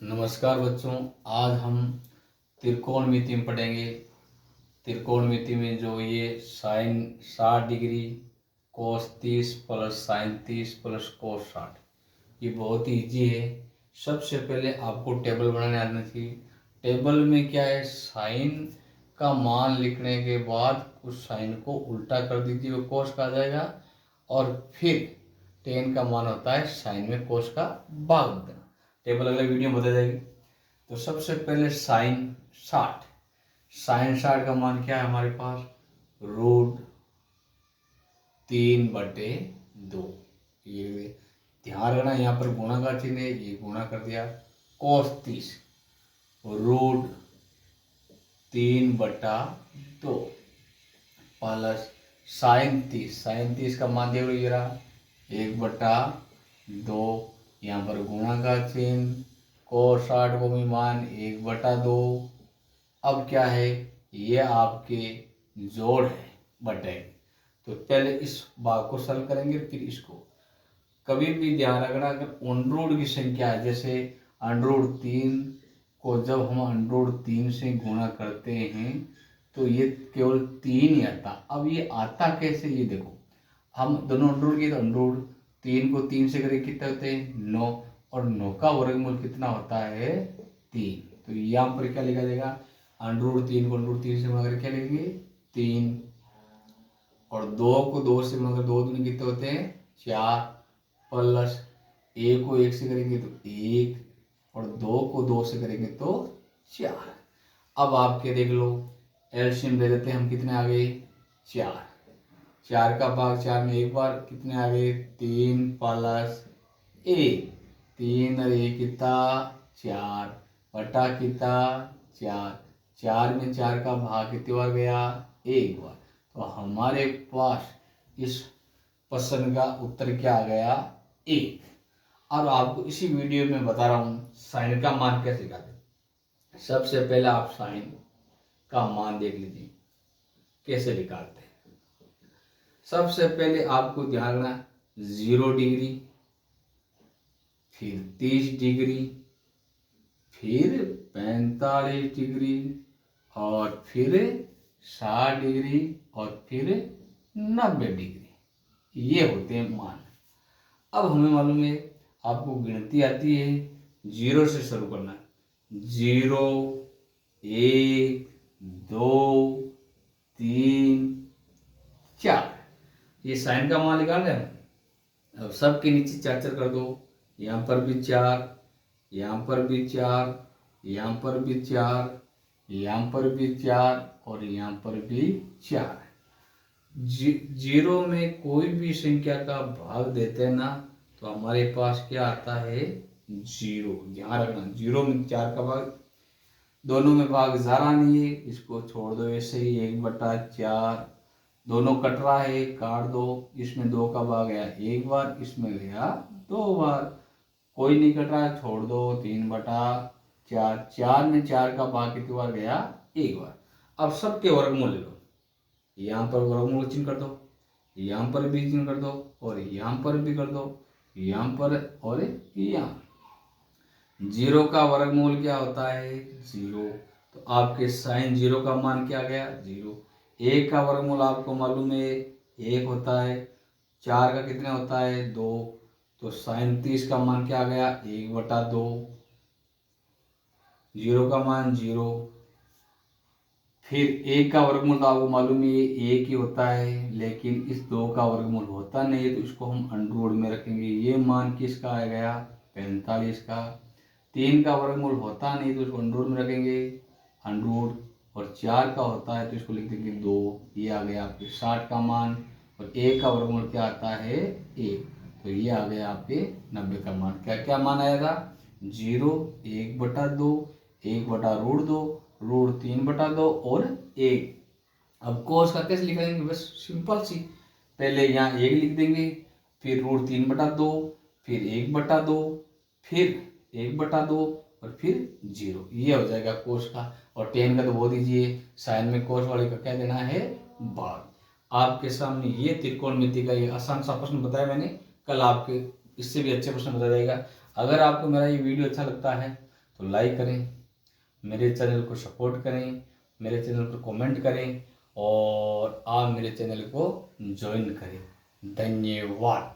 नमस्कार बच्चों। आज हम त्रिकोणमिति में पढ़ेंगे। त्रिकोणमिति में जो ये साइन 60 डिग्री, कोस 30 प्लस साइन 30 प्लस कोस 60, ये बहुत ही ईजी है। सबसे पहले आपको टेबल बनाने आना चाहिए। टेबल में क्या है, साइन का मान लिखने के बाद उस साइन को उल्टा कर दीजिए, वो कोस का आ जाएगा। और फिर टेन का मान होता है साइन में कोस का भाग देना। टेबल अगले वीडियो में बता जाएगी। तो सबसे पहले साइन 60 का मान क्या है हमारे पास, √3/2। ये ध्यान रखना, यहाँ पर गुणा का चिन्ह है, ये गुणा कर दिया। कोस 30 √3/2 प्लस साइन 30 का मान देख लो, ये रहा 1/2। यहाँ पर गुणा का चिन्ह, कोस 60 को भी मान 1/2। अब क्या है, ये आपके जोड़ है बटे। तो पहले इस भाग को सरल करेंगे, फिर इसको। कभी भी ध्यान रखना, अगर अंडरूट की संख्या है, जैसे √3 को जब हम √3 से गुणा करते हैं तो ये केवल 3 ही आता। अब ये आता कैसे, ये देखो, हम दोनों अंडरूट की, तो √3 को 3 से करें कितने होते हैं, 9, और 9 का वर्गमूल कितना होता है, 3। तो यहाँ पर क्या लिखा जाएगा, √3 को √3 से गुणा करके क्या लिखेंगे, 3, और 2 को 2 से गुणा कर 2 दूनी कितने होते हैं, 4, प्लस 1 को 1 से करेंगे तो 1, और 2 को 2 से करेंगे तो 4। अब आपके देख लो, एलसीएम ले लेते हैं हम, कितने आ गए, 4 का भाग 4 में एक बार, कितने आ गए, 3 प्लस 1, 3 और 1 कितना, 4 बटा कितना, 4 में 4 का भाग कितने बार गया, एक बार। तो हमारे पास इस प्रश्न का उत्तर क्या आ गया, 1। अब आपको इसी वीडियो में बता रहा हूँ साइन का मान कैसे निकालते। सबसे पहले आप साइन का मान देख लीजिए कैसे निकालते हैं। सबसे पहले आपको ध्यान रखना, 0 डिग्री, फिर 30 डिग्री, फिर 45 डिग्री, और फिर 60 डिग्री, और फिर 90 डिग्री, ये होते हैं मान। अब हमें मालूम है, आपको गिनती आती है, 0 से शुरू करना है। 0, 1, 2, 3, 4, ये साइन का मान निकाल रहे हैं। अब सबके नीचे 4 कर दो, यहाँ पर भी 4, यहाँ पर भी 4, यहाँ पर भी 4, यहाँ पर भी 4, और यहाँ पर भी 4। 0 में कोई भी संख्या का भाग देते हैं ना, तो हमारे पास क्या आता है, 0। ध्यान रखना, 0 में 4 का भाग, दोनों में भाग ज़रा नहीं है, इसको छोड़ दो ऐसे ही, 1/4। दोनों कट रहा है, काट दो, इसमें 2 का भाग गया एक बार, इसमें गया 2 बार, कोई नहीं कट रहा है, छोड़ दो, 3/4। 4 में 4 का भाग कितनी बार गया, एक बार। अब सबके वर्गमूल ले लो, यहाँ पर वर्गमूल चिन्ह कर दो, यहाँ पर भी चिन्ह कर दो, और यहाँ पर भी कर दो, यहाँ पर और यहाँ। 0 का वर्गमूल क्या होता है, 0। तो आपके साइन 0 का मान क्या गया, 0। 1 का वर्गमूल आपको मालूम है 1 होता है, 4 का कितना होता है, 2। तो साइन 30 का मान क्या गया, 1/2। 0 का मान 0। फिर 1 का वर्गमूल तो आपको मालूम है 1 ही होता है, लेकिन इस 2 का वर्गमूल होता नहीं है, तो इसको हम अंडरवुड में रखेंगे। ये मान किसका आ गया, 45 का। 3 का वर्गमूल होता नहीं, तो इसको अंडरवुड में रखेंगे, अंडरवुड। और 4 का होता है, तो इसको लिख देंगे 2। ये आ गया आपके 60 का मान। और 1 का वर्गमूल क्या आता है, 1। तो ये आ गया आपके 90 का मान। क्या क्या मान आया था, 0, 1/2, 1/√2, √3/2, और 1। अब कोस का कैसे लिखेंगे, बस सिंपल सी, पहले यहाँ 1 लिख देंगे, फिर √3/2, फिर 1/2, फिर 1/2, और फिर 0। ये हो जाएगा कोस का। और टेन का तो बहुत दीजिए, साइन में कोस वाले का क्या देना है, भाग। आपके सामने ये त्रिकोणमिति का ये आसान सा प्रश्न बताया मैंने। कल आपके इससे भी अच्छे प्रश्न बता जाएगा। अगर आपको मेरा ये वीडियो अच्छा लगता है तो लाइक करें, मेरे चैनल को सपोर्ट करें, मेरे चैनल पर कमेंट करें और आप मेरे चैनल को ज्वाइन करें। धन्यवाद।